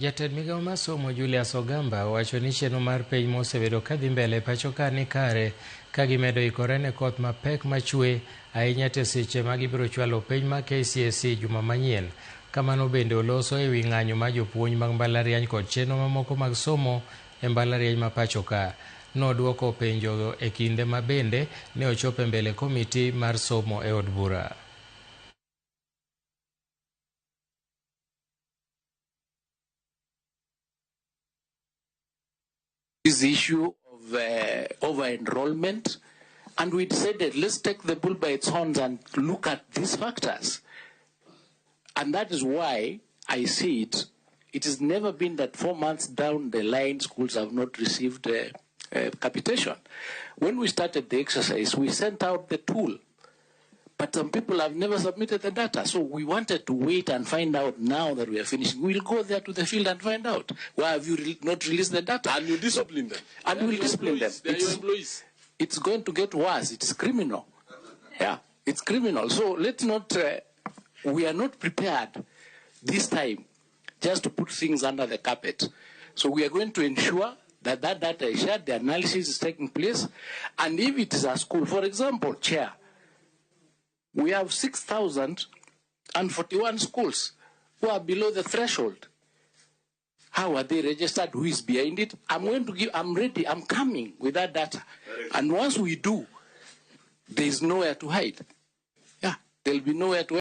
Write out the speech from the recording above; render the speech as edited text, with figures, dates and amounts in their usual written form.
Jatend Migao mar somo Julius Ogamba wacho ni chenro mar penj mosebedo kadhi mbele pacho ka ni kare ka gimedo ikore ne koth mapek machwe ahinya te seche ma gibiro chwalo penj ma KCSE juma manyien. Kamano bende oloso e wi ng'anyo ma jopuonj mag mbalariany kod chenro mamoko mag somo e mbalariany ma pacho ka. Noduoko penjo e kinde ma bende ne ochopo mbele komiti mar somo e od bura. This issue of over-enrollment, and we decided let's take the bull by its horns and look at these factors. And that is why I see it. It has never been that 4 months down the line schools have not received capitation. When we started the exercise, we sent out the tool, but some people have never submitted the data. So we wanted to wait and find out now that we are finishing. We'll go there to the field and find out. Why have you not released the data? And you discipline them. And we'll discipline them. They are your employees. It's going to get worse. It's criminal. Yeah, it's criminal. So let's not, we are not prepared this time just to put things under the carpet. So we are going to ensure that that data is shared, the analysis is taking place. And if it is a school, for example, Chair, we have 6,041 schools who are below the threshold. How are they registered? Who is behind it? I'm ready, I'm coming with that data. And once we do, there is nowhere to hide. Yeah, there'll be nowhere to hide.